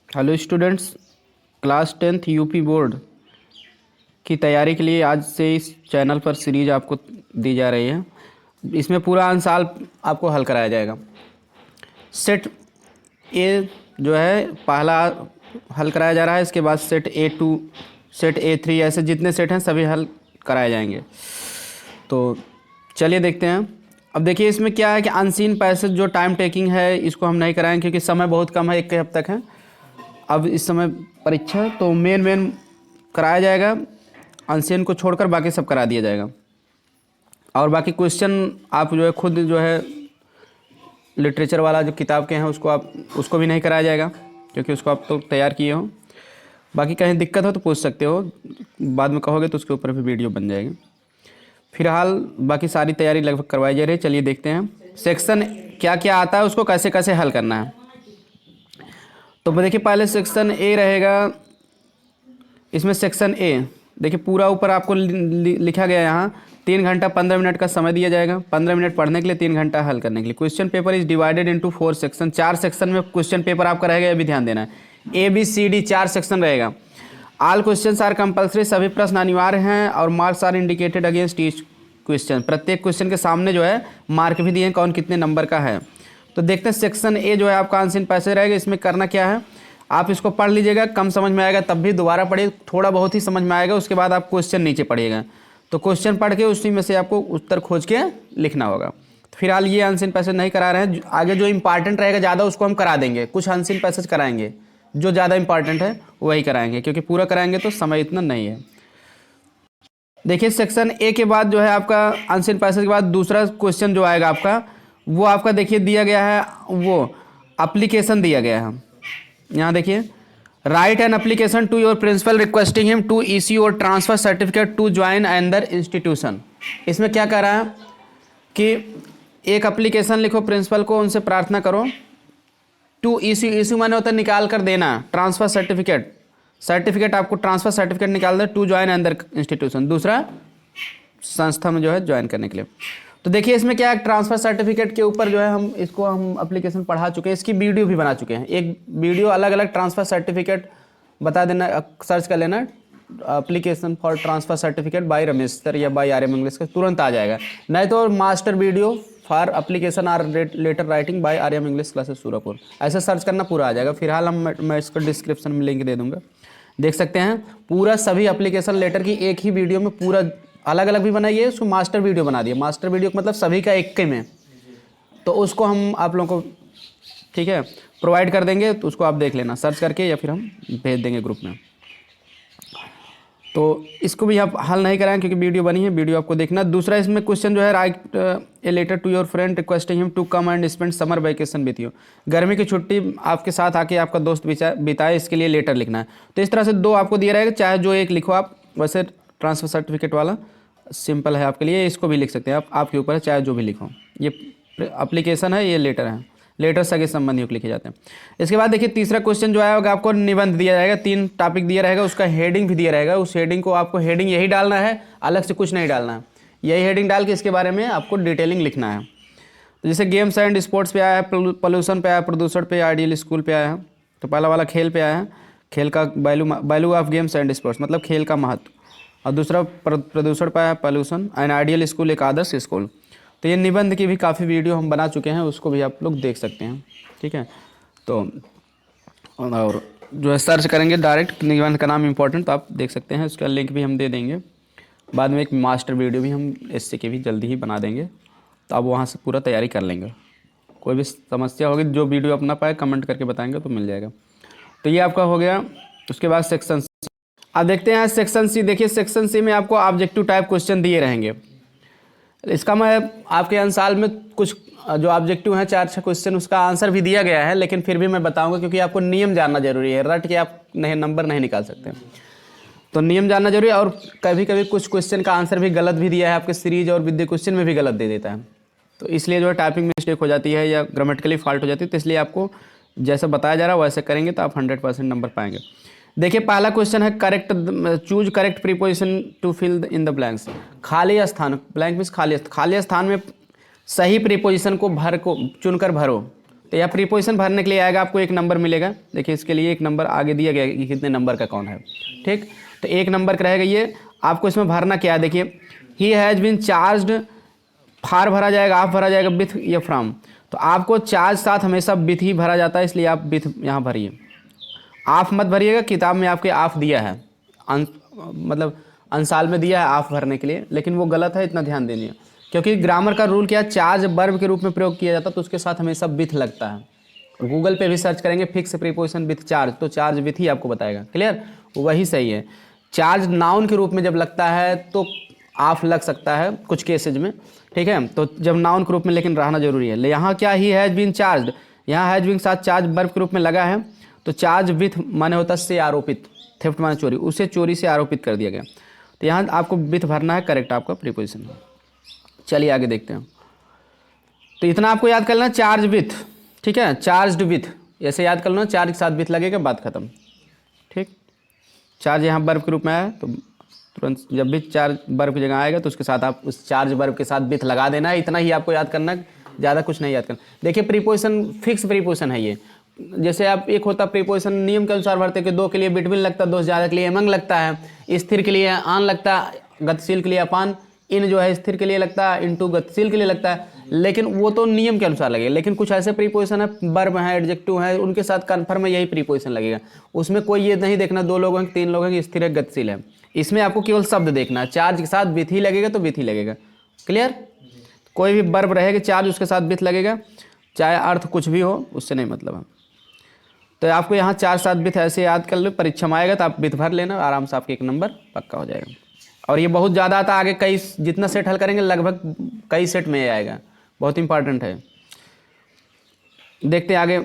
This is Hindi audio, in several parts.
Hello students, class 10th UP board की तैयारी के लिए आज से इस चैनल पर सीरीज आपको दी जा रही है। इसमें पूरा साल आपको हल कराया जाएगा। सेट ए जो है पहला हल कराया जा रहा है, इसके बाद सेट A2, सेट A3, ऐसे जितने सेट हैं सभी हल कराए जाएंगे। तो चलिए देखते हैं। अब देखिए इसमें क्या है कि अनसीन पैसेज जो टाइम टेकिंग है इसको हम नहीं कराएंगे क्योंकि समय बहुत कम है, 1 हफ्ते तक है। अब इस समय परीक्षा तो मेन कराया जाएगा, अनसीन को छोड़कर बाकी सब करा दिया जाएगा। और बाकी क्वेश्चन आप जो है खुद जो है लिटरेचर वाला जो किताब के हैं उसको भी नहीं कराया जाएगा क्योंकि उसको आप तो तैयार किए हो। बाकी कहीं दिक्कत हो तो पूछ सकते हो, बाद में कहोगे तो उसके ऊपर भी वीडियो बन जाएगी। फिलहाल बाकी सारी तैयारी लगभग करवाई जा रही है। चलिए देखते हैं सेक्शन क्या क्या आता है, उसको कैसे कैसे हल करना है। तो देखिए पहले सेक्शन ए रहेगा। इसमें सेक्शन ए देखिए पूरा ऊपर आपको लिखा गया है यहाँ 3 घंटा 15 मिनट का समय दिया जाएगा। 15 मिनट पढ़ने के लिए, 3 घंटा हल करने के लिए। Question paper is divided into 4 section. 4 section में क्वेश्चन पेपर आपका रहेगा, ये भी ध्यान देना है। ABCD 4 सेक्शन रहेगा। ऑल क्वेश्चन आर कंपल्सरी, सभी प्रश्न अनिवार्य हैं और marks are indicated against each question. प्रत्येक क्वेश्चन के सामने जो है मार्क भी दिए हैं, कौन कितने नंबर का है। तो देखते हैं सेक्शन ए जो है आपका अनसीन पैसेज रहेगा। इसमें करना क्या है, आप इसको पढ़ लीजिएगा, कम समझ में आएगा तब भी दोबारा पढ़िए, थोड़ा बहुत ही समझ में आएगा, उसके बाद आप क्वेश्चन नीचे पढ़िएगा। तो क्वेश्चन पढ़ के उसी में से आपको उत्तर खोज के लिखना होगा। तो फिलहाल ये अनसीन पैसेज नहीं करा रहे हैं, आगे जो इंपॉर्टेंट रहेगा ज़्यादा उसको हम करा देंगे। कुछ अनसीन पैसेज कराएंगे, जो ज़्यादा इंपॉर्टेंट है वही कराएंगे क्योंकि पूरा कराएंगे तो समय इतना नहीं है। देखिए सेक्शन ए के बाद जो है आपका अनसीन पैसेज के बाद दूसरा क्वेश्चन जो आएगा आपका, वो आपका देखिए दिया गया है, वो एप्लीकेशन दिया गया है। यहाँ देखिए, write an application to your principal requesting him to issue और transfer certificate to join another institution. इसमें क्या कह रहा है कि एक एप्लीकेशन लिखो प्रिंसिपल को, उनसे प्रार्थना करो टू इश्यू माने होता है निकाल कर देना, ट्रांसफर सर्टिफिकेट आपको ट्रांसफर सर्टिफिकेट निकाल दे टू ज्वाइन अनदर इंस्टीट्यूशन, दूसरा संस्था में जो है ज्वाइन करने के लिए। तो देखिए इसमें क्या है, ट्रांसफ़र सर्टिफिकेट के ऊपर जो है हम एप्लीकेशन पढ़ा चुके हैं, इसकी वीडियो भी बना चुके हैं। एक वीडियो अलग अलग ट्रांसफ़र सर्टिफिकेट बता देना, सर्च कर लेना application for transfer certificate by Ramesh sir या बाय RM इंग्लिश का, तुरंत आ जाएगा। नहीं तो master video for application or letter writing by RM English classes Surajpur, ऐसे सर्च करना पूरा आ जाएगा। फिलहाल मैं इसको डिस्क्रिप्शन में लिंक दे दूँगा, देख सकते हैं। पूरा सभी एप्लीकेशन लेटर की एक ही वीडियो में पूरा अलग अलग भी बनाइए, उसको मास्टर वीडियो बना दिए। मास्टर वीडियो मतलब सभी का एक के में, तो उसको हम आप लोगों को ठीक है प्रोवाइड कर देंगे, तो उसको आप देख लेना सर्च करके या फिर हम भेज देंगे ग्रुप में। तो इसको भी आप हल नहीं कराएं क्योंकि वीडियो बनी है, वीडियो आपको देखना। दूसरा इसमें क्वेश्चन जो है, write a letter to your friend requesting him to come and spend summer vacation with you. गर्मी की छुट्टी आपके साथ आके आपका दोस्त बिताए, इसके लिए लेटर लिखना है। तो इस तरह से 2 आपको दिया रहेगा, चाहे जो एक लिखो आप। वैसे ट्रांसफर सर्टिफिकेट वाला सिंपल है आपके लिए, इसको भी लिख सकते हैं आप, आपके ऊपर है, चाहे जो भी लिखो। ये एप्लीकेशन है, ये लेटर है, लेटर सगे संबंधियों को लिखे जाते हैं। इसके बाद देखिए तीसरा क्वेश्चन जो आएगा आपको निबंध दिया जाएगा, 3 टॉपिक दिया रहेगा, उसका हेडिंग भी दिया रहेगा। उस हेडिंग को आपको हेडिंग यही डालना है, अलग से कुछ नहीं डालना है। यही हेडिंग डाल के इसके बारे में आपको डिटेलिंग लिखना है। तो जैसे गेम्स एंड स्पोर्ट्स पे आया है, पोल्यूशन पे आया, प्रदूषण पे, आइडियल स्कूल पे आया है। तो पहला वाला खेल पे आया है, खेल का value of games and sports मतलब खेल का महत्व। और दूसरा प्रदूषण पाया, पोल्यूशन एंड आइडियल स्कूल एक आदर्श स्कूल। तो ये निबंध की भी काफ़ी वीडियो हम बना चुके हैं, उसको भी आप लोग देख सकते हैं, ठीक है। तो और जो है सर्च करेंगे डायरेक्ट निबंध का नाम इंपॉर्टेंट, तो आप देख सकते हैं, उसका लिंक भी हम दे देंगे। बाद में एक मास्टर वीडियो भी हम इससे की भी जल्दी ही बना देंगे, तो आप वहाँ से पूरा तैयारी कर लेंगे। कोई भी समस्या होगी, जो वीडियो अपना पाए कमेंट करके बताएंगे तो मिल जाएगा। तो ये आपका हो गया। उसके बाद सेक्शन अब देखते हैं सेक्शन सी। देखिए सेक्शन सी में आपको ऑब्जेक्टिव टाइप क्वेश्चन दिए रहेंगे। इसका मैं आपके अनुसार में कुछ जो ऑब्जेक्टिव हैं 4-6 क्वेश्चन, उसका आंसर भी दिया गया है, लेकिन फिर भी मैं बताऊंगा क्योंकि आपको नियम जानना जरूरी है। रट के आप नंबर नहीं निकाल सकते, तो नियम जानना जरूरी है। और कभी कभी कुछ क्वेश्चन का आंसर भी गलत भी दिया है, आपके सीरीज और विद्या क्वेश्चन में भी गलत दे देता है। तो इसलिए जो है टाइपिंग मिस्टेक हो जाती है या ग्रामेटिकली फॉल्ट हो जाती है। तो इसलिए आपको जैसा बताया जा रहा है वैसे करेंगे तो आप 100% नंबर पाएंगे। देखिए पहला क्वेश्चन है, correct choose correct preposition to fill in the blanks. खाली स्थान, ब्लैंक मीन्स खाली स्थान में सही प्रीपोजिशन को चुनकर भरो। तो यह प्रीपोजिशन भरने के लिए आएगा, आपको 1 नंबर मिलेगा। देखिए इसके लिए 1 नंबर आगे दिया गया है कि कितने नंबर का कौन है, ठीक। तो 1 नंबर का रहेगा ये। आपको इसमें भरना क्या है, देखिए ही हैज़ बीन चार्ज्ड, फार भरा जाएगा, आप भरा जाएगा विथ या फ्रॉम। तो आपको चार्ज साथ हमेशा विथ ही भरा जाता है, इसलिए आप विथ यहाँ भरिए, आप मत भरिएगा। किताब में आपके आप दिया है, मतलब अंसाल में दिया है आप भरने के लिए, लेकिन वो गलत है, इतना ध्यान देनी है। क्योंकि ग्रामर का रूल क्या है, चार्ज वर्ब के रूप में प्रयोग किया जाता है तो उसके साथ हमेशा विथ लगता है। गूगल पे भी सर्च करेंगे फिक्स प्रीपोजिशन विथ चार्ज, तो चार्ज विथ ही आपको बताएगा, क्लियर, वही सही है। चार्ज नाउन के रूप में जब लगता है तो आप लग सकता है कुछ केसेज में, ठीक है। तो जब नाउन के रूप में लेकिन रहना जरूरी है। यहाँ क्या ही हैज़ बीन चार्ज, यहाँ हैज़ बीन साथ चार्ज वर्ब के रूप में लगा है, तो चार्ज विथ माने होता है से आरोपित, थेफ्ट माने चोरी, उसे चोरी से आरोपित कर दिया गया। तो यहाँ आपको विथ भरना है, करेक्ट आपका प्रीपोजिशन। चलिए आगे देखते हैं। तो इतना आपको याद कर लेना, चार्ज विथ, ठीक है, चार्ज्ड विथ, ऐसे याद कर लो, चार्ज के साथ विथ लगेगा, बात खत्म, ठीक। चार्ज यहाँ वर्ब के रूप में आया तो तुरंत जब भी चार्ज वर्ब की जगह आएगा तो उसके साथ आप उस चार्ज वर्ब के साथ विथ लगा देना है, इतना ही आपको याद करना, ज़्यादा कुछ नहीं याद करना। देखिए प्रीपोजिशन फिक्स प्रीपोजिशन है ये, जैसे आप एक होता प्रीपोजिशन नियम के अनुसार भरते कि 2 के लिए बिटवीन लगता है, 2 से ज़्यादा के लिए एमंग लगता है, स्थिर के लिए आन लगता है, गतिशील के लिए अपान, इन जो है स्थिर के लिए लगता है, इनटू गतिशील के लिए लगता है, लेकिन वो तो नियम के अनुसार लगेगा। लेकिन कुछ ऐसे प्रीपोजिशन है, वर्ब है, एडजेक्टिव है, उनके साथ कन्फर्म में यही प्रीपोजिशन लगेगा। उसमें कोई ये नहीं देखना 2 लोग हैं, 3 लोग हैं, स्थिर है, गतिशील है। इसमें आपको केवल शब्द देखना है, चार्ज के साथ विथ ही लगेगा तो विथ ही लगेगा, क्लियर। कोई भी वर्ब रहेगा चार्ज उसके साथ विथ लगेगा, चाहे अर्थ कुछ भी हो, उससे नहीं मतलब है। तो आपको यहाँ 4 7 विथ ऐसे याद कर लो, परीक्षा में आएगा तो आप विथ भर लेना, आराम से आपके 1 नंबर पक्का हो जाएगा। और ये बहुत ज़्यादा आता है, आगे कई जितना सेट हल करेंगे लगभग कई सेट में आएगा, बहुत इंपॉर्टेंट है। देखते हैं आगे,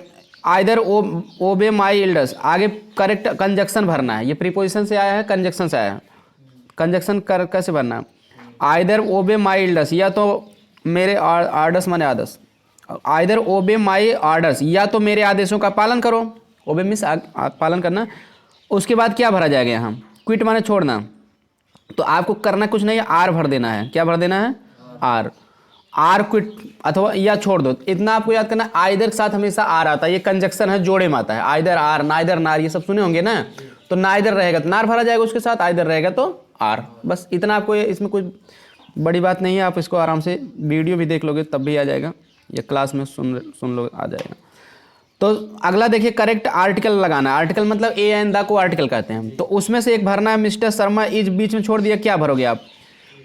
आइदर ओबे माई एल्डर्स, आगे करेक्ट कंजक्शन भरना है, ये प्रीपोजिशन से आया है, कंजक्शन से आया है। कंजक्शन कैसे भरना है, आइदर ओबे माई एल्डर्स, या तो मेरे आर्डर्स माने आदेश, आइदर ओबे माई आर्डर्स, या तो मेरे आदेशों का पालन करो, ओबे मीन्स पालन करना। उसके बाद क्या भरा जाएगा यहाँ, क्विट माने छोड़ना, तो आपको करना कुछ नहीं है, आर भर देना है। क्या भर देना है, आर क्विट अथवा या छोड़ दो, इतना आपको याद करना। आइदर के साथ हमेशा आर आता है, ये कंजक्शन है, जोड़े में आता है, आइदर आर, नाइदर नार, ये सब सुने होंगे ना। तो नाइदर रहेगा तो नार भरा जाएगा उसके साथ, आइदर रहेगा तो आर, बस इतना आपको, इसमें कुछ बड़ी बात नहीं है। आप इसको आराम से वीडियो भी देख लोगे तब भी आ जाएगा, या क्लास में सुन लो आ जाएगा। तो अगला देखिए, करेक्ट आर्टिकल लगाना है। आर्टिकल मतलब ए एंड द को आर्टिकल कहते हैं। तो उसमें से एक भरना है, मिस्टर शर्मा इज बीच में छोड़ दिया, क्या भरोगे आप,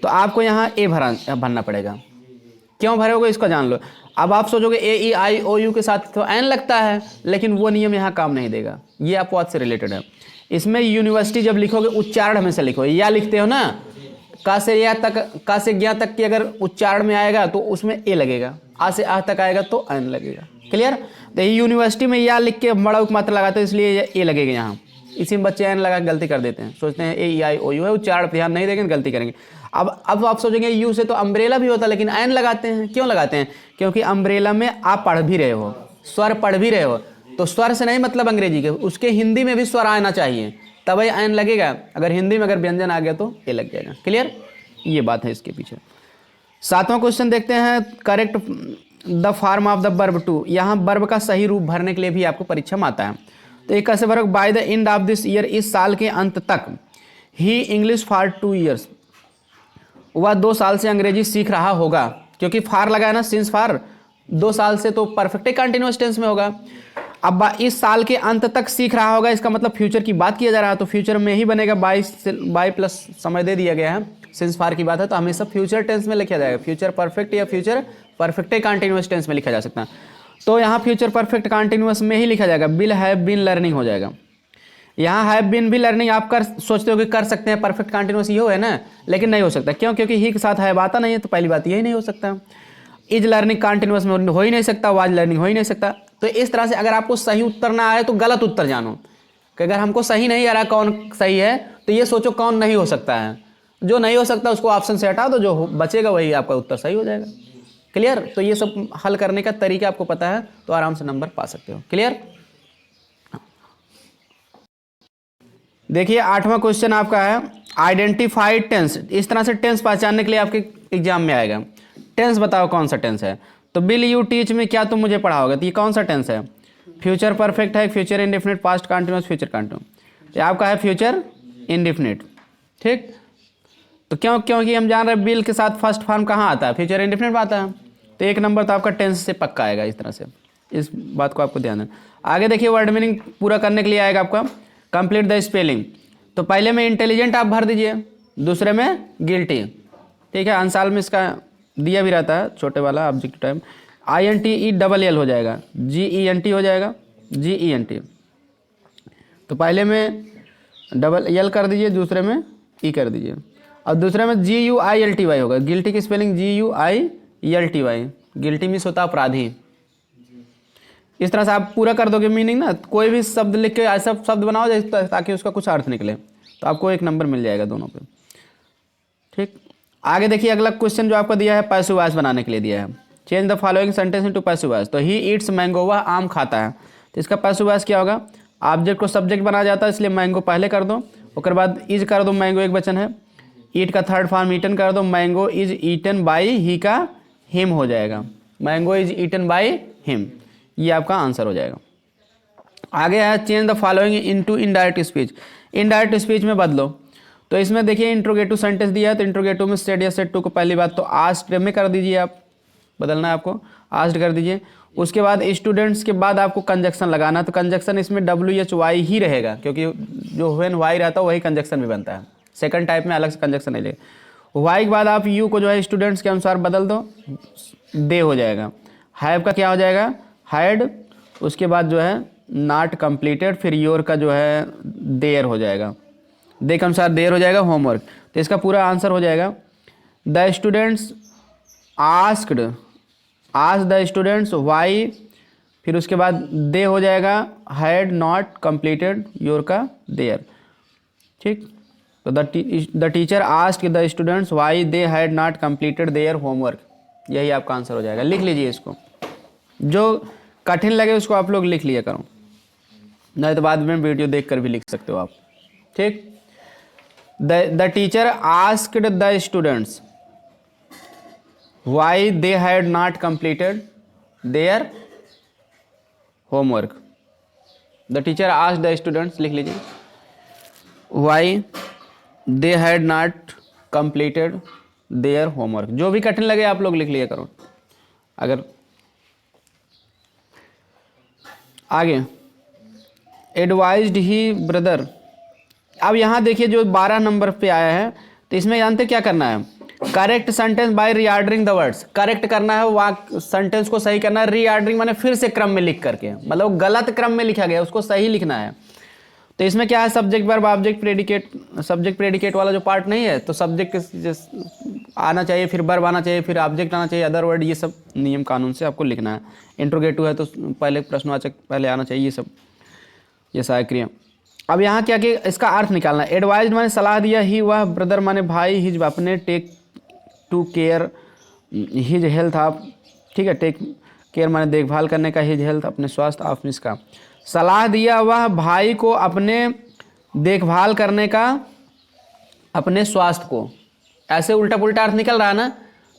तो आपको यहाँ ए भरना पड़ेगा। क्यों भरोगे इसको जान लो। अब आप सोचोगे ए ई आई ओ यू के साथ तो एन लगता है, लेकिन वो नियम यहाँ काम नहीं देगा, ये अपवाद से रिलेटेड है। इसमें यूनिवर्सिटी जब लिखोगे उच्चारण हमेशा लिखो, या लिखते हो ना, का से या तक, का से ज्ञा तक की अगर उच्चारण में आएगा तो उसमें ए लगेगा, आ से आ तक आएगा तो एन लगेगा, क्लियर। तो यूनिवर्सिटी में या लिख के बड़ा उपमात्र लगाते हैं, इसलिए ए लगेगा यहाँ। इसी में बच्चे एन लगा गलती कर देते हैं, सोचते हैं ए ई आई ओ यू है, उच्चारण पर ध्यान नहीं देंगे गलती करेंगे। अब आप सोचेंगे यू से तो अम्ब्रेला भी होता है, लेकिन एन लगाते हैं, क्यों लगाते हैं, क्योंकि अम्ब्रेला में आप पढ़ भी रहे हो, स्वर पढ़ भी रहे हो, तो स्वर से नहीं मतलब अंग्रेजी के, उसके हिंदी में भी स्वर आना चाहिए, तब एन लगेगा। अगर हिंदी में अगर व्यंजन आ गया तो ए लग जाएगा, क्लियर, ये बात है इसके पीछे। 7वां क्वेश्चन देखते हैं, correct the form of the verb to. यहाँ वर्ब का सही रूप भरने के लिए भी आपको परीक्षा में आता है। तो एक कैसे भरोगे, by the end of this year, इस साल के अंत तक, ही इंग्लिश फॉर 2 ईयर्स, वह 2 साल से अंग्रेजी सीख रहा होगा, क्योंकि फार लगा है ना, सिंस फार, 2 साल से तो परफेक्ट कंटिन्यूअस टेंस में होगा। अब इस साल के अंत तक सीख रहा होगा, इसका मतलब फ्यूचर की बात किया जा रहा है, तो फ्यूचर में ही बनेगा, बाई प्लस समय दे दिया गया है, सिंस फार की बात है, तो हमेशा फ्यूचर टेंस में लिखा जाएगा। फ्यूचर परफेक्ट या फ्यूचर परफेक्ट कंटिन्यूअस टेंस में लिखा जा सकता है। तो यहाँ फ्यूचर परफेक्ट कंटिन्यूअस में ही लिखा जाएगा, विल हैव बीन लर्निंग हो जाएगा। यहाँ हैव बीन भी लर्निंग आप कर सोचते हो कि कर सकते हैं, परफेक्ट कंटिन्यूअस ये हो है ना, लेकिन नहीं हो सकता। क्यों, क्योंकि ही के साथ हैव आता नहीं है, तो पहली बात यही नहीं हो सकता। इज लर्निंग कंटिन्यूअस में हो ही नहीं सकता, वाज लर्निंग हो ही नहीं सकता। तो इस तरह से अगर आपको सही उत्तर ना आए तो गलत उत्तर जानो, कि अगर हमको सही नहीं आ रहा कौन सही है, तो ये सोचो कौन नहीं हो सकता है। जो नहीं हो सकता उसको ऑप्शन से हटा दो, जो बचेगा वही आपका उत्तर सही हो जाएगा, क्लियर। तो ये सब हल करने का तरीका आपको पता है तो आराम से नंबर पा सकते हो, क्लियर। देखिए 8वां क्वेश्चन आपका है, आइडेंटिफाइड टेंस। इस तरह से टेंस पहचानने के लिए आपके एग्जाम में आएगा, टेंस बताओ कौन सा टेंस है। तो विल यू टीच में क्या तुम मुझे पढ़ाओगे, तो ये कौन सा टेंस है, फ्यूचर परफेक्ट है, future indefinite, past continuous, future continuous. ये आपका है फ्यूचर इंडेफिनिट। ठीक, तो क्योंकि हम जान रहे हैं विल के साथ फर्स्ट फॉर्म कहाँ आता है, फ्यूचर इंडेफिनिट में आता है, तो 1 नंबर तो आपका टेंस से पक्का आएगा। इस तरह से इस बात को आपको ध्यान देना। आगे देखिए वर्ड मीनिंग पूरा करने के लिए आएगा आपका कंप्लीट द स्पेलिंग। तो पहले में इंटेलिजेंट आप भर दीजिए, दूसरे में गिल्टी। ठीक है, अंसाल में इसका दिया भी रहता है छोटे वाला ऑब्जेक्टिव टाइम। INTELL हो जाएगा, GENT हो जाएगा, GENT। तो पहले में EL कर दीजिए, दूसरे में E कर दीजिए, और दूसरे में GUILTY होगा। गिल्टी की स्पेलिंग GUILTY, गिल्टी मीन्स होता है अपराधी। इस तरह से आप पूरा कर दोगे मीनिंग ना, कोई भी शब्द लिख के ऐसा शब्द बनाओ ताकि उसका कुछ अर्थ निकले, तो आपको 1 नंबर मिल जाएगा दोनों पे। ठीक, आगे देखिए अगला क्वेश्चन जो आपको दिया है पैसिव वॉइस बनाने के लिए दिया है। Change the following sentence into passive voice. तो ही ईट्स मैंगो, वह आम खाता है, तो इसका पैसिव वॉइस क्या होगा, ऑब्जेक्ट को सब्जेक्ट बनाया जाता है, इसलिए मैंगो पहले कर दो, उसके बाद इज कर दो, मैंगो एक वचन है, ईट का थर्ड फॉर्म ईटन कर दो, mango is eaten by he का हिम हो जाएगा, mango is eaten by him, ये आपका आंसर हो जाएगा। आगे है change the following into indirect speech. Indirect speech में बदलो, तो इसमें देखिए इंट्रोगेटिव सेंटेंस दिया है, तो इंट्रोगेटिव में सेड या सेड टू को पहली बात तो आस्क्ड में कर दीजिए, आप बदलना है आपको, आस्क्ड कर दीजिए। उसके बाद स्टूडेंट्स के बाद आपको कंजक्शन लगाना, तो कंजक्शन इसमें WHY ही रहेगा, क्योंकि जो व्हेन वाई रहता है वही कंजक्शन भी बनता है, सेकंड टाइप में अलग से कंजक्शन नहीं लेगा। वाई के बाद आप यू को जो है स्टूडेंट्स के अनुसार बदल दो, दे हो जाएगा। हैव का क्या हो जाएगा, हैड, उसके बाद जो है नॉट कंप्लीटेड, फिर योर का जो है देयर हो जाएगा, दे के अनुसार देयर हो जाएगा, होमवर्क। तो इसका पूरा आंसर हो जाएगा the students asked, ask the students why, फिर उसके बाद दे हो जाएगा हैड नॉट कंप्लीटेड, योर का देयर। ठीक, तो the teacher asked the students why they had not completed their homework, यही आपका आंसर हो जाएगा। लिख लीजिए इसको, जो कठिन लगे उसको आप लोग लिख लिया करो, नहीं तो बाद में वीडियो देख कर भी लिख सकते हो आप। ठीक, the teacher asked the students why they had not completed their homework. The teacher asked the students, लिख लीजिए, Y they had not completed their homework. जो भी कठिन लगे आप लोग लिख लिया करो। अगर आगे एडवाइज्ड ही ब्रदर, अब यहाँ देखिए जो 12 नंबर पे आया है, तो इसमें जानते क्या करना है, correct sentence by reordering the words. Correct करना है, वाक्य सेंटेंस को सही करना है, रीऑर्डरिंग माने फिर से क्रम में लिख करके, मतलब गलत क्रम में लिखा गया उसको सही लिखना है। तो इसमें क्या है, subject verb object predicate, subject predicate वाला जो पार्ट नहीं है, तो सब्जेक्ट आना चाहिए, फिर वर्ब आना चाहिए, फिर ऑब्जेक्ट आना चाहिए, अदर वर्ड, ये सब नियम कानून से आपको लिखना है। इंट्रोगेटिव है तो पहले प्रश्नवाचक पहले आना चाहिए, ये सब ये सहायक क्रिया। अब यहाँ क्या कि इसका अर्थ निकालना है। एडवाइज माने सलाह दिया, ही वह, ब्रदर माने भाई, हिज अपने, take to care his health आप, ठीक है, टेक केयर माने देखभाल करने का, हिज हेल्थ अपने स्वास्थ्य, ऑफ इसका सलाह दिया वह भाई को अपने देखभाल करने का, अपने स्वास्थ्य को, ऐसे उल्टा पुल्टा अर्थ निकल रहा है ना,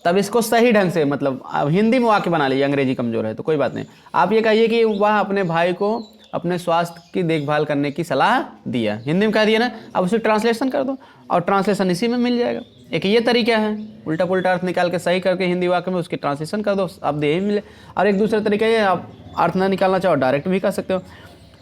तब इसको सही ढंग से, मतलब अब हिंदी में वाक्य बना लीजिए, अंग्रेजी कमजोर है तो कोई बात नहीं, आप ये कहिए कि वह अपने भाई को अपने स्वास्थ्य की देखभाल करने की सलाह दिया, हिंदी में कह दिया ना, अब उसे ट्रांसलेशन कर दो और ट्रांसलेशन इसी में मिल जाएगा। एक ये तरीका है, उल्टा पुल्टा अर्थ निकाल के सही करके हिंदी वाक्य में उसकी ट्रांसलेशन कर दो, अब यही मिले। और एक दूसरा तरीका ये, आप अर्थ ना निकालना चाहो डायरेक्ट भी कर सकते हो।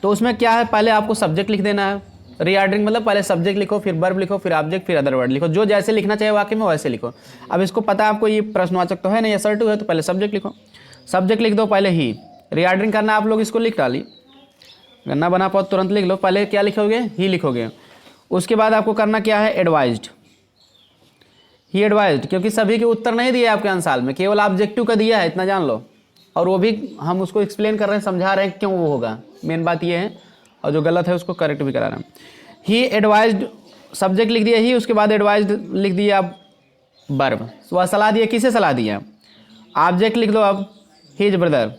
तो उसमें क्या है, पहले आपको सब्जेक्ट लिख देना है, रीऑर्डरिंग मतलब पहले सब्जेक्ट लिखो, फिर वर्ब लिखो, फिर ऑब्जेक्ट, फिर अदर वर्ड लिखो, जो जैसे लिखना चाहिए वाक्य में वैसे लिखो। अब इसको पता है आपको ये प्रश्नवाचक तो है नहीं, असर्टिव है, तो पहले सब्जेक्ट लिखो, सब्जेक्ट लिख दो, पहले ही रीऑर्डरिंग करना, आप लोग इसको लिख डाली, अगर ना बना पाओ तुरंत लिख लो, पहले क्या लिखोगे, ही लिखोगे। उसके बाद आपको करना क्या है, एडवाइज्ड, ही एडवाइज्ड, क्योंकि सभी के उत्तर नहीं दिए आपके आंसर में, केवल ऑब्जेक्टिव का दिया है, इतना जान लो, और वो भी हम उसको एक्सप्लेन कर रहे हैं, समझा रहे हैं क्यों वो होगा, मेन बात ये है, और जो गलत है उसको करेक्ट भी करा रहे हैं। ही एडवाइज्ड, सब्जेक्ट लिख दिया ही, उसके बाद एडवाइज्ड लिख दिया आप वर्ब, वह सलाह दिया, किसे सलाह दिया, ऑब्जेक्ट लिख दो अब, हिज ब्रदर,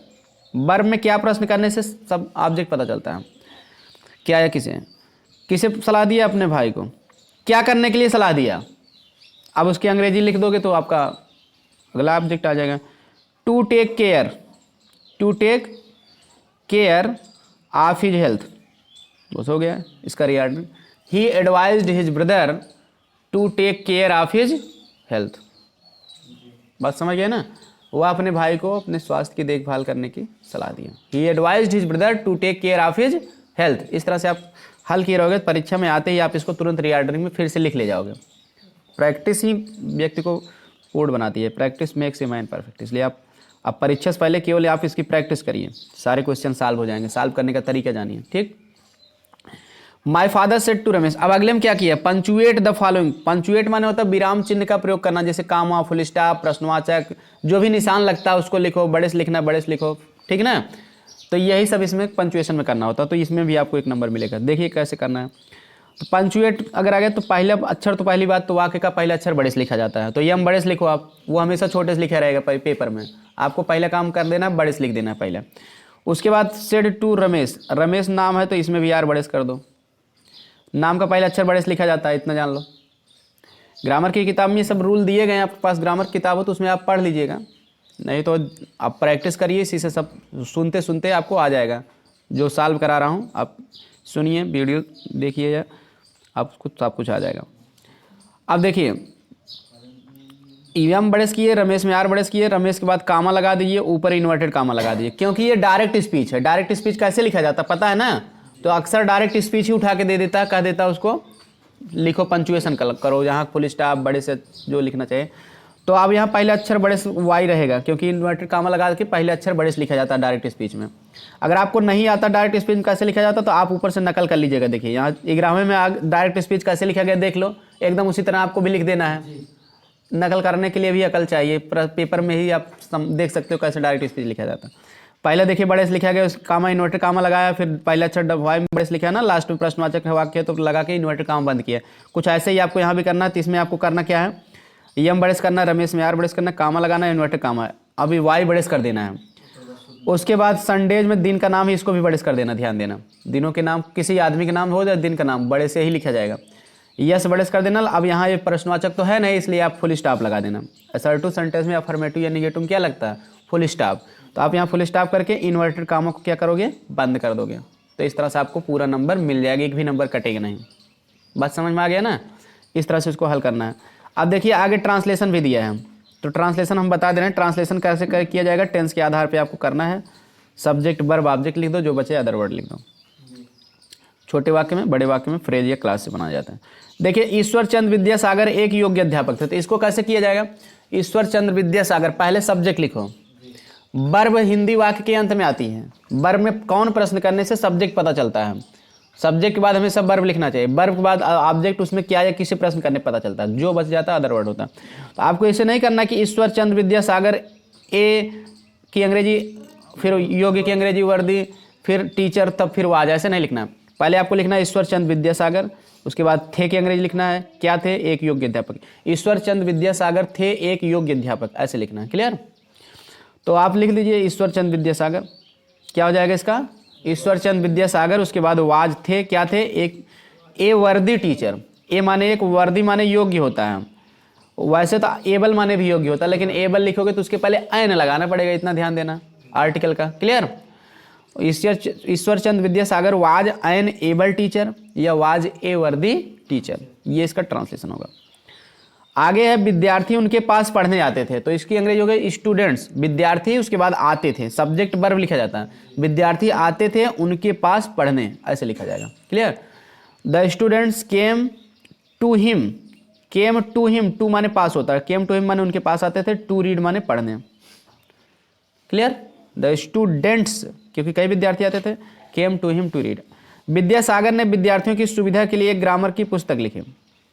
वर्ब में क्या प्रश्न करने से सब ऑब्जेक्ट पता चलता है, क्या या किसे, किसे सलाह दिया, अपने भाई को, क्या करने के लिए सलाह दिया, अब उसकी अंग्रेजी लिख दोगे तो आपका अगला ऑब्जेक्ट आ जाएगा। To take care of his health, बस हो गया इसका reordering. He advised his brother to take care of his health, बात समझ गए ना। वो अपने भाई को अपने स्वास्थ्य की देखभाल करने की सलाह दी। He advised his brother to take care of his health. इस तरह से आप हल किए रहोगे, परीक्षा में आते ही आप इसको तुरंत रीऑर्डरिंग में फिर से लिख ले जाओगे। प्रैक्टिस ही व्यक्ति को कोड बनाती है, practice makes a man perfect. इसलिए आप परीक्षा से पहले केवल आप इसकी प्रैक्टिस करिए, सारे क्वेश्चन सॉल्व हो जाएंगे। सॉल्व करने का तरीका जानिए, ठीक। My father said to Ramesh, अब अगले में क्या किया, पंचुएट द फॉलोइंग। पंचुएट माने होता है विराम चिन्ह का प्रयोग करना, जैसे कामा, फुल स्टॉप, प्रश्नवाचक, जो भी निशान लगता है उसको लिखो, बड़े से लिखना, बड़े से लिखो, ठीक ना। तो यही सब इसमें पंचुएशन में करना होता है, तो इसमें भी आपको 1 नंबर मिलेगा। देखिए कैसे करना है। तो पंचुएट अगर आ गया तो पहला अक्षर, तो पहली बात तो वाक्य का पहला अक्षर बड़े से लिखा जाता है, तो यम बड़े से लिखो आप, वो हमेशा छोटे से लिखा रहेगा पेपर में। आपको पहला काम कर देना, बड़े से लिख देना पहले। उसके बाद सेड टू रमेश, रमेश नाम है तो इसमें भी यार बड़े से कर दो। नाम का पहला अक्षर बड़े से लिखा जाता है, इतना जान लो। ग्रामर की किताब में ये सब रूल दिए गए हैं, आपके पास ग्रामर की किताब हो तो उसमें आप पढ़ लीजिएगा, नहीं तो आप प्रैक्टिस करिए, इसी से सब सुनते सुनते आपको आ जाएगा। जो सॉल्व करा रहा हूँ आप सुनिए, वीडियो देखिए, आपको सब कुछ आ जाएगा। अब देखिए, ईएम बड़े से किए, रमेश में आर बड़े से किए, रमेश के बाद कामा लगा दीजिए, ऊपर इन्वर्टेड कामा लगा दीजिए, क्योंकि ये डायरेक्ट स्पीच है। डायरेक्ट स्पीच कैसे लिखा जाता है पता है ना, तो अक्सर डायरेक्ट स्पीच ही उठा के दे देता है, कह देता है उसको लिखो, पंचुएशन करो, जहाँ फुल स्टॉप बड़े से जो लिखना चाहिए। तो अब यहाँ पहले अक्षर बड़े से वाई रहेगा, क्योंकि इन्वर्टेड कामा लगा के पहले अक्षर बड़े से लिखा जाता है डायरेक्ट स्पीच में। अगर आपको नहीं आता डायरेक्ट स्पीच में कैसे लिखा जाता, तो आप ऊपर से नकल कर लीजिएगा। देखिए यहाँ 11वें में डायरेक्ट स्पीच कैसे लिखा गया देख लो, एकदम उसी तरह आपको भी लिख देना है। नकल करने के लिए भी अकल चाहिए, पेपर में ही आप देख सकते हो कैसे डायरेक्ट स्पीच लिखा जाता है। पहले देखिए बड़े से लिखा गया, उस कामा इन्वर्टेड कामा लगाया, फिर पहला अक्षर वाई में बड़े से लिखा है ना, लास्ट में प्रश्नवाचक वाक्य तो लगा के इन्वर्टेड कामा बंद किया। कुछ ऐसे ही आपको यहाँ भी करना है। तो इसमें आपको करना क्या है, यम बड़े से करना, रमेश में आर बड़े से करना, कामा लगाना, इन्वर्टेड कामा है, अभी वाई बड़े से कर देना है। उसके बाद संडेज में दिन का नाम ही इसको भी बड़े से कर देना, ध्यान देना। दिनों के नाम किसी आदमी के नाम हो जाए, दिन का नाम बड़े से ही लिखा जाएगा, यस बड़े से कर देना। अब यहाँ ये प्रश्नवाचक तो है नहीं, इसलिए आप फुल स्टॉप लगा देना। असर्टिव सेंटेंस में अफर्मेटिव या निगेटिव क्या लगता है, फुल स्टॉप। तो आप यहाँ फुल स्टॉप करके इन्वर्टेड कामों को क्या करोगे, बंद कर दोगे। तो इस तरह से आपको पूरा नंबर मिल जाएगा, एक भी नंबर कटेगा नहीं। बात समझ में आ गया ना, इस तरह से इसको हल करना है। अब देखिए आगे ट्रांसलेशन भी दिया है, तो ट्रांसलेशन हम बता दे रहे हैं। ट्रांसलेशन कैसे किया जाएगा, टेंस के आधार पर आपको करना है। सब्जेक्ट वर्ब ऑब्जेक्ट लिख दो, जो बचे अदर वर्ड लिख दो। छोटे वाक्य में, बड़े वाक्य में फ्रेज या क्लास से बनाया जाता है। देखिए ईश्वर चंद्र विद्यासागर एक योग्य अध्यापक थे, तो इसको कैसे किया जाएगा, ईश्वर चंद्र विद्यासागर, पहले सब्जेक्ट लिखो। वर्ब हिंदी वाक्य के अंत में आती है, वर्ब में कौन प्रश्न करने से सब्जेक्ट पता चलता है। सब्जेक्ट के बाद हमें सब वर्ब लिखना चाहिए, वर्ब के बाद ऑब्जेक्ट, उसमें क्या या किसी प्रश्न करने पता चलता है, जो बच जाता है अदर वर्ड होता है। तो आपको ऐसे नहीं करना कि ईश्वर चंद्र विद्यासागर, ए की अंग्रेजी, फिर योग्य की अंग्रेजी वर्दी, फिर टीचर, तब फिर वाज, ऐसे नहीं लिखना। पहले आपको लिखना है ईश्वर चंद्र विद्यासागर, उसके बाद थे की अंग्रेजी लिखना है, क्या थे, एक योग्य अध्यापक। ईश्वर चंद्र विद्यासागर थे एक योग्य अध्यापक, ऐसे लिखना है। क्लियर। तो आप लिख लीजिए ईश्वर चंद्र विद्यासागर, क्या हो जाएगा इसका, ईश्वर चंद्र विद्यासागर, उसके बाद वाज थे, क्या थे, एक ए वर्दी टीचर। ए माने एक, वर्दी माने योग्य होता है, वैसे तो एबल माने भी योग्य होता है, लेकिन एबल लिखोगे तो उसके पहले एन लगाना पड़ेगा, इतना ध्यान देना आर्टिकल का। Clear. Ishwar Chandra Vidyasagar was an able teacher या वाज ए वर्दी टीचर, ये इसका ट्रांसलेशन होगा। आगे है विद्यार्थी उनके पास पढ़ने आते थे, तो इसकी अंग्रेजी हो गई स्टूडेंट्स। विद्यार्थी उसके बाद आते थे, सब्जेक्ट वर्ब लिखा जाता है, विद्यार्थी आते थे उनके पास पढ़ने, ऐसे लिखा जाएगा। Clear. The students came to him, came to him, to माने पास होता है, केम टू हिम माने उनके पास आते थे, टू रीड माने पढ़ने। क्लियर। द स्टूडेंट्स, क्योंकि कई विद्यार्थी आते थे, came to him to read. Vidyasagar ने विद्यार्थियों की सुविधा के लिए ग्रामर की पुस्तक लिखी,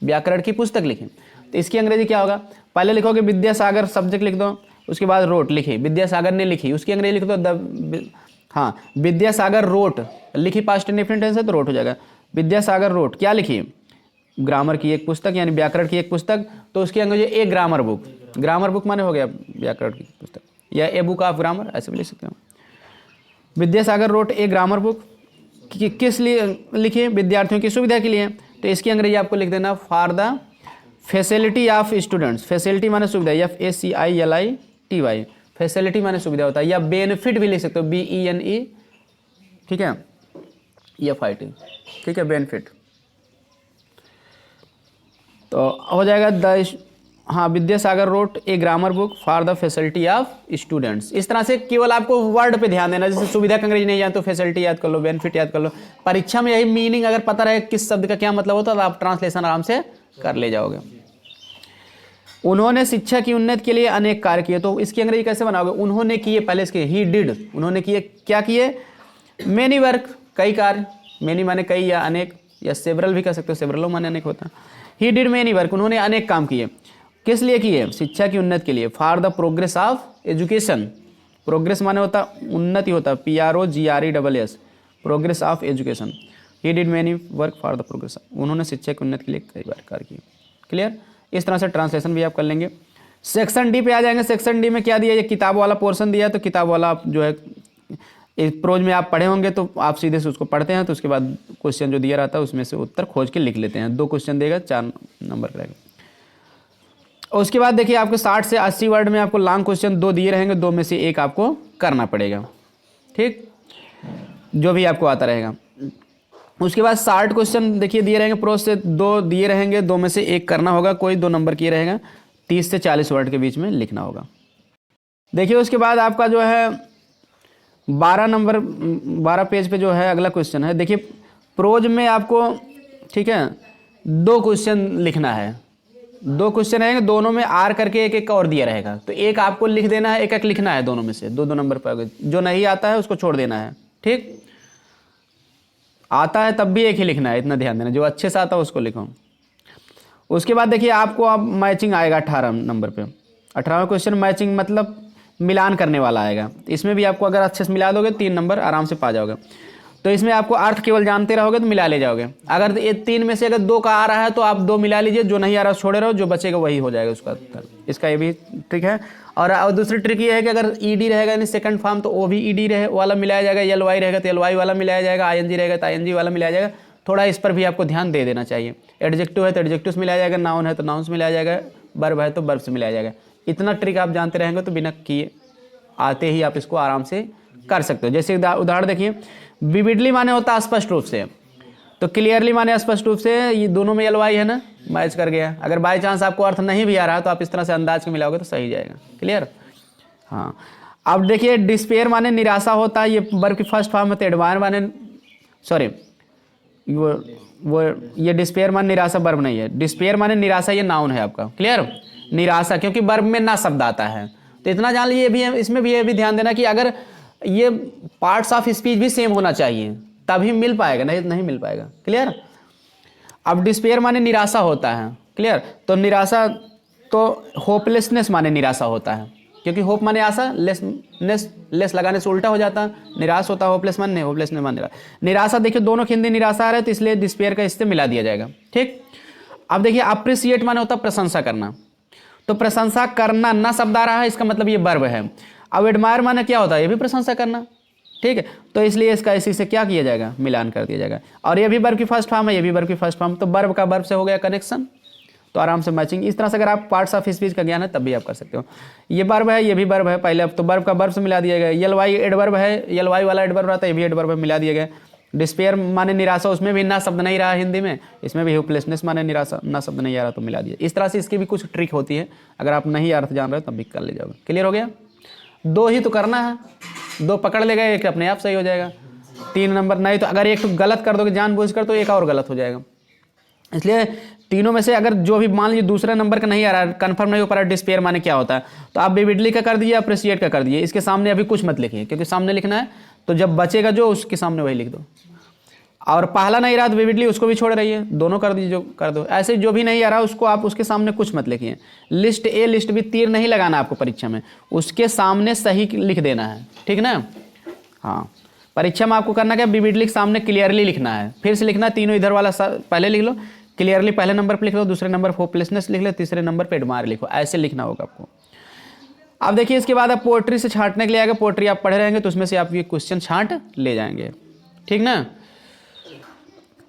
व्याकरण की पुस्तक लिखी। तो इसकी अंग्रेजी क्या होगा, पहले लिखोगे विद्यासागर, सब्जेक्ट लिख दो, उसके बाद रोट लिखी, विद्यासागर ने लिखी, उसकी अंग्रेजी लिख दो हाँ, विद्यासागर रोट लिखी, पास्ट इंडेफिनिट टेंस है तो रोट हो जाएगा। विद्यासागर रोट क्या लिखी, ग्रामर की एक पुस्तक, यानी व्याकरण की एक पुस्तक, तो उसकी अंग्रेजी ए ग्रामर बुक। ग्रामर बुक माने हो गया व्याकरण की पुस्तक, या ए बुक ऑफ ग्रामर, ऐसे भी लिख सकते हो। Vidyasagar wrote a grammar book, किस लिए लिखी, विद्यार्थियों की सुविधा के लिए, तो इसकी अंग्रेजी आपको लिख देना for the facility of students. Facility माने सुविधा, FACILITY, फैसिलिटी माने सुविधा होता है, या बेनिफिट भी लिख सकते हो, BENE, ठीक है, FIT, ठीक है, बेनिफिट। तो हो जाएगा हाँ, Vidyasagar wrote a grammar book for the facility of students. इस तरह से केवल आपको वर्ड पे ध्यान देना, जैसे सुविधा का अंग्रेजी नहीं जाए तो फैसिलिटी याद कर लो, बेनिफिट याद कर लो। परीक्षा में यही मीनिंग अगर पता रहे किस शब्द का क्या मतलब होता है तो आप ट्रांसलेशन आराम से कर ले जाओगे। उन्होंने शिक्षा की उन्नति के लिए अनेक कार्य किए, तो इसकी अंग्रेजी कैसे बनाओगे? उन्होंने किए, पहले इसके ही डिड, उन्होंने किए, क्या किए? मेनी वर्क, कई कार्य, मेनी माने कई या अनेक, या सेवरल भी कह सकते हो, सेवरलो माने अनेक होता है। ही डिड मेनी वर्क, उन्होंने अनेक काम किए, किस लिए किए? शिक्षा की उन्नति के लिए। For the progress of education, progress माने होता उन्नति होता, PROGRESS, progress of education. He did many work for the progress, उन्होंने शिक्षा की उन्नति के लिए कई बार कार्य किए। क्लियर? इस तरह से ट्रांसलेशन भी आप कर लेंगे। सेक्शन डी पे आ जाएंगे। सेक्शन डी में क्या दिया? ये किताब वाला पोर्शन दिया, तो किताब वाला आप जो है प्रोज में आप पढ़े होंगे तो आप सीधे से उसको पढ़ते हैं, तो उसके बाद क्वेश्चन जो दिया रहता है उसमें से उत्तर खोज के लिख लेते हैं। 2 क्वेश्चन देगा, 4 नंबर का रहेगा। उसके बाद देखिए आपको 60 से 80 वर्ड में आपको लॉन्ग क्वेश्चन 2 दिए रहेंगे, 2 में से 1 आपको करना पड़ेगा, ठीक, जो भी आपको आता रहेगा। उसके बाद 60 क्वेश्चन देखिए दिए रहेंगे, प्रोज से 2 दिए रहेंगे, 2 में से 1 करना होगा, कोई 2 नंबर की रहेगा, 30 से 40 वर्ड के बीच में लिखना होगा। देखिए उसके बाद आपका जो है 12 पेज पे जो है अगला क्वेश्चन है। देखिए प्रोज में आपको, ठीक है, 2 क्वेश्चन लिखना है, 2 क्वेश्चन रहेंगे, दोनों में आर करके एक एक और दिया रहेगा, तो एक आपको लिख देना है, एक एक लिखना है, दोनों में से 2-2 नंबर पर। जो नहीं आता है उसको छोड़ देना है, ठीक, आता है तब भी एक ही लिखना है, इतना ध्यान देना, जो अच्छे से आता है उसको लिखो। उसके बाद देखिए आपको अब मैचिंग आएगा 18 नंबर पे। 18वां क्वेश्चन मैचिंग मतलब मिलान करने वाला आएगा। इसमें भी आपको अगर अच्छे से मिला दोगे 3 नंबर आराम से पा जाओगे। तो इसमें आपको अर्थ केवल जानते रहोगे तो मिला ले जाओगे। अगर ये 3 में से अगर 2 का आ रहा है तो आप 2 मिला लीजिए, जो नहीं आ रहा छोड़े रहो, जो बचेगा वही हो जाएगा उसका उत्तर। इसका ये भी ट्रिक है। और दूसरी ट्रिक ये है कि अगर ईडी रहेगा यानी सेकंड फॉर्म तो वो भी ईडी रहे वाला मिलाया जाएगा, LY रहेगा तो LY वाला मिलाया जाएगा, ING रहेगा तो ING वाला मिलाया जाएगा। थोड़ा इस पर भी आपको ध्यान दे देना चाहिए। एडजेक्टिव है तो एडजेक्टिव से मिलाया जाएगा, नाउन है तो नाउन से मिलाया जाएगा, वर्ब है तो वर्ब से मिलाया जाएगा। इतना ट्रिक आप जानते रहेंगे तो बिना किए आते ही आप इसको आराम से कर सकते हो। जैसे उदाहरण देखिए, विविडली माने होता है स्पष्ट रूप से, तो क्लियरली माने स्पष्ट रूप से, ये दोनों में LY है ना, मैच कर गया। अगर बाय चांस आपको अर्थ नहीं भी आ रहा तो आप इस तरह से अंदाज के मिलाओगे तो सही जाएगा। क्लियर? हाँ। अब देखिए डिस्पेयर माने निराशा होता है, ये वर्ब की फर्स्ट फॉर्म में, तो एडमायर माने, सॉरी वो ये डिस्पेयर माने निराशा वर्ब नहीं है, डिस्पेयर माने निराशा ये नाउन है आपका। क्लियर? निराशा, क्योंकि वर्ब में ना शब्द आता है, तो इतना जान लीजिए। भी इसमें भी ये भी ध्यान देना कि अगर ये पार्ट्स ऑफ स्पीच भी सेम होना चाहिए तभी मिल पाएगा, नहीं मिल पाएगा। क्लियर? अब डिस्पेयर माने निराशा होता है। क्लियर? तो निराशा तो होपलेसनेस माने निराशा होता है, क्योंकि होप माने आशा, लेस लगाने से उल्टा हो जाता है, निराश होता है, होपलेस माने, होपलेसनेस माने निराशा। देखिए दोनों हिंदी निराशा आ रहे हैं तो इसलिए डिस्पेयर का इससे मिला दिया जाएगा। ठीक। अब देखिए अप्रिसिएट माने होता है प्रशंसा करना, तो प्रशंसा करना ना शब्द आ रहा है, इसका मतलब ये वर्ब है। अब एडमायर माने क्या होता है? ये भी प्रशंसा करना। ठीक है, तो इसलिए इसका इसी से क्या किया जाएगा? मिलान कर दिया जाएगा। और ये भी वर्ब की फर्स्ट फॉर्म है, ये भी वर्ब की फर्स्ट फॉर्म, तो वर्ब का वर्ब से हो गया कनेक्शन, तो आराम से मैचिंग। इस तरह से अगर आप पार्ट्स ऑफ स्पीच का ज्ञान है तब भी आप कर सकते हो। ये वर्ब है, ये भी वर्ब है, पहले अब तो वर्ब का वर्ब से मिला दिया गया। LY एडवर्ब है, LY वाला एडवर्ब रहता है, ये भी एडवर्ब है, मिला दिया गया। डिस्पेयर माने निराशा, उसमें भी ना शब्द नहीं रहा हिंदी में, इसमें भी होपलेसनेस माने निराशा, ना शब्द नहीं आ रहा तो मिला दिया। इस तरह से इसकी भी कुछ ट्रिक होती है, अगर आप नहीं अर्थ जान रहे हो तब भी कर ले जाओगे। क्लियर हो गया? 2 ही तो करना है, 2 पकड़ ले गए, एक अपने आप सही हो जाएगा। 3 नंबर नहीं, तो अगर एक तो गलत कर दोगे जानबूझकर तो एक और गलत हो जाएगा। इसलिए तीनों में से अगर जो भी मान लीजिए दूसरे नंबर का नहीं आ रहा है, कंफर्म नहीं हो पा रहा है डिस्पेयर माने क्या होता है, तो आप विविडली का कर दीजिए, अप्रिशिएट का कर दीजिए। इसके सामने अभी कुछ मत लिखिए, क्योंकि सामने लिखना है, तो जब बचेगा जो उसके सामने वही लिख दो। और पहला नहीं रहा तो विविडली उसको भी छोड़ रही है, दोनों कर दीजिए, जो कर दो। ऐसे जो भी नहीं आ रहा उसको आप उसके सामने कुछ मत लिखिए। लिस्ट ए लिस्ट भी तीर नहीं लगाना आपको परीक्षा में, उसके सामने सही लिख देना है। ठीक ना? हाँ, परीक्षा में आपको करना क्या? विविडली के सामने क्लियरली लिखना है। फिर से लिखना, तीनों इधर वाला पहले लिख लो, क्लियरली पहले नंबर पर लिख लो, दूसरे नंबर पर होपलेसनेस लिख लो, तीसरे नंबर पर एडमायर लिखो। ऐसे लिखना होगा आपको। अब देखिए इसके बाद आप पोएट्री से छांटने के लिए आएगा। पोएट्री आप पढ़े रहेंगे तो उसमें से आप ये क्वेश्चन छांट ले जाएंगे। ठीक ना?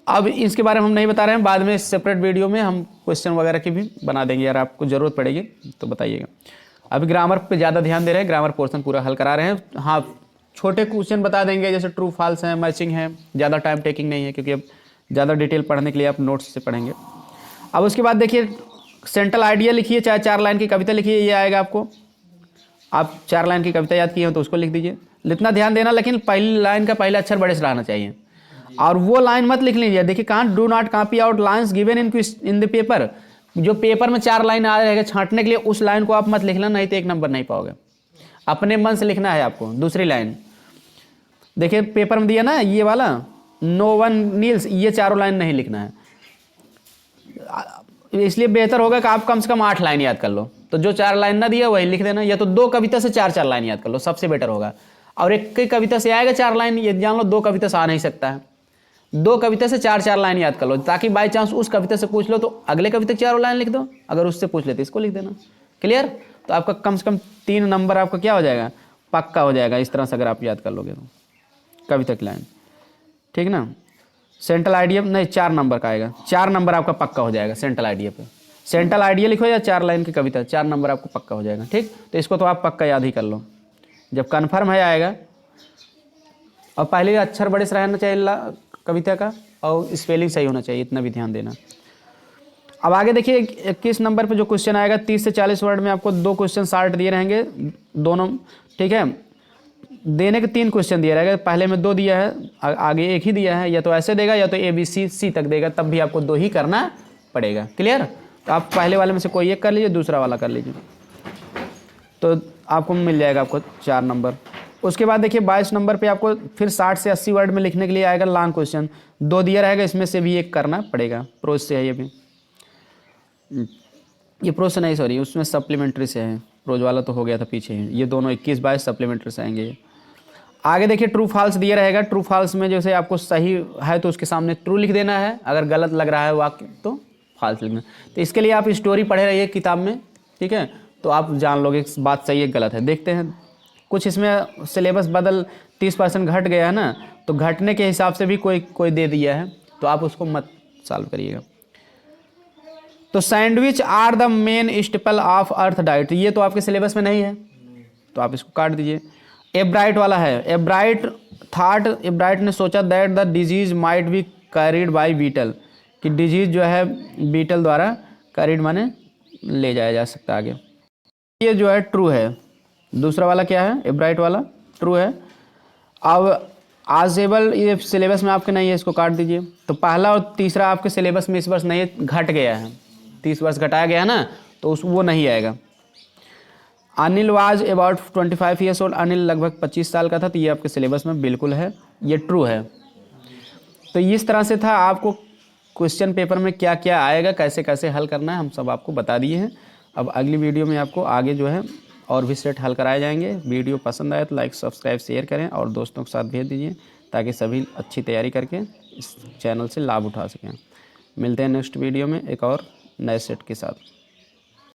अब इसके बारे में हम नहीं बता रहे हैं, बाद में सेपरेट वीडियो में हम क्वेश्चन वगैरह की भी बना देंगे, यार आपको ज़रूरत पड़ेगी तो बताइएगा। अभी ग्रामर पे ज़्यादा ध्यान दे रहे हैं, ग्रामर पोर्शन पूरा हल करा रहे हैं। हाँ, छोटे क्वेश्चन बता देंगे जैसे ट्रू फॉल्स है, मैचिंग है, ज़्यादा टाइम टेकिंग नहीं है क्योंकि अब ज़्यादा डिटेल पढ़ने के लिए आप नोट्स से पढ़ेंगे। अब उसके बाद देखिए सेंट्रल आइडिया लिखिए, चाहे 4 लाइन की कविता लिखिए, ये आएगा आपको। आप 4 लाइन की कविता याद किए हो तो उसको लिख दीजिए। इतना ध्यान देना, लेकिन पहली लाइन का पहला अक्षर बड़े से रहना चाहिए। और वो लाइन मत लिख लीजिए, देखिए कहाँ do not copy out lines given in the paper. जो पेपर में 4 लाइन आ रहेगा छांटने के लिए, उस लाइन को आप मत लिखना, नहीं तो 1 नंबर नहीं पाओगे। अपने मन से लिखना है आपको। दूसरी लाइन देखिए पेपर में दिया ना ये वाला, नो वन नील्स, ये 4 लाइन नहीं लिखना है। इसलिए बेहतर होगा कि आप कम से कम 8 लाइन याद कर लो। तो जो 4 लाइन ना दिया वही लिख देना, या तो 2 कविता से 4 लाइन याद कर लो, सबसे बेटर होगा। और एक कविता से आएगा 4 लाइन, ये जान लो 2 कविता से आ नहीं सकता है। 2 कविता से 4 लाइन याद कर लो, ताकि बाई चांस उस कविता से पूछ लो तो अगले कविता 4 लाइन लिख दो, अगर उससे पूछ लेते इसको लिख देना। क्लियर? तो आपका कम से कम 3 नंबर आपका क्या हो जाएगा, पक्का हो जाएगा। इस तरह से अगर आप याद कर लोगे तो कविता की लाइन, ठीक ना। सेंट्रल आइडिया नहीं 4 नंबर का आएगा, 4 नंबर आपका पक्का हो जाएगा सेंट्रल आइडिया पे। सेंट्रल आइडिया लिखो या 4 लाइन की कविता, 4 नंबर आपको पक्का हो जाएगा। ठीक, तो इसको तो आप पक्का याद ही कर लो, जब कन्फर्म है आएगा। और पहले अक्षर बड़े से रहना चाहिए कविता का, और स्पेलिंग सही होना चाहिए, इतना भी ध्यान देना। अब आगे देखिए 21 नंबर पे जो क्वेश्चन आएगा, 30 से 40 वर्ड में आपको 2 क्वेश्चन शार्ट दिए रहेंगे दोनों। ठीक है, देने के 3 क्वेश्चन दिया रहेगा, पहले में 2 दिया है, आगे 1 ही दिया है। या तो ऐसे देगा या तो ABC तक देगा, तब भी आपको 2 ही करना पड़ेगा। क्लियर? तो आप पहले वाले में से कोई एक कर लीजिए, दूसरा वाला कर लीजिए, तो आपको मिल जाएगा आपको 4 नंबर। उसके बाद देखिए 22 नंबर पे आपको फिर 60 से 80 वर्ड में लिखने के लिए आएगा लॉन्ग क्वेश्चन, 2 दिया रहेगा, इसमें से भी 1 करना पड़ेगा। प्रोज से है ये भी, ये प्रोज से नहीं सॉरी, उसमें सप्लीमेंट्री से है, प्रोज वाला तो हो गया था पीछे ही। ये दोनों 21-22 सप्लीमेंट्री से आएंगे। आगे देखिए ट्रू फॉल्स दिया रहेगा, ट्रू फॉल्स में जैसे आपको सही है तो उसके सामने ट्रू लिख देना है, अगर गलत लग रहा है वाक्य तो फॉल्स लिखना। तो इसके लिए आप स्टोरी पढ़े रहिए किताब में, ठीक है, तो आप जान लोगे बात सही है गलत है। देखते हैं कुछ इसमें सिलेबस बदल 30% घट गया है ना, तो घटने के हिसाब से भी कोई दे दिया है, तो आप उसको मत सॉल्व करिएगा। तो sandwich are the main staple of earth diet, ये तो आपके सिलेबस में नहीं है, तो आप इसको काट दीजिए। एब्राइट वाला है, एब्राइट ने सोचा that the disease might be carried by beetle, कि डिजीज जो है बीटल द्वारा कैरिड माने ले जाया जा सकता है आगे। ये जो है ट्रू है। दूसरा वाला क्या है, एब्राइट वाला ट्रू है। अब आजेबल ये सिलेबस में आपके नहीं है, इसको काट दीजिए। तो पहला और तीसरा आपके सिलेबस में इस वर्ष नहीं है, घट गया है, 30 वर्ष घटाया गया है ना, तो वो नहीं आएगा। Anil was about 25 years old, Anil लगभग 25 साल का था, तो ये आपके सिलेबस में बिल्कुल है, ये ट्रू है। तो इस तरह से था, आपको क्वेश्चन पेपर में क्या क्या आएगा, कैसे कैसे हल करना है, हम सब आपको बता दिए हैं। अब अगली वीडियो में आपको आगे जो है और भी सेट हल कराए जाएंगे। वीडियो पसंद आए तो लाइक सब्सक्राइब शेयर करें और दोस्तों के साथ भेज दीजिए, ताकि सभी अच्छी तैयारी करके इस चैनल से लाभ उठा सकें। मिलते हैं नेक्स्ट वीडियो में एक और नए सेट के साथ।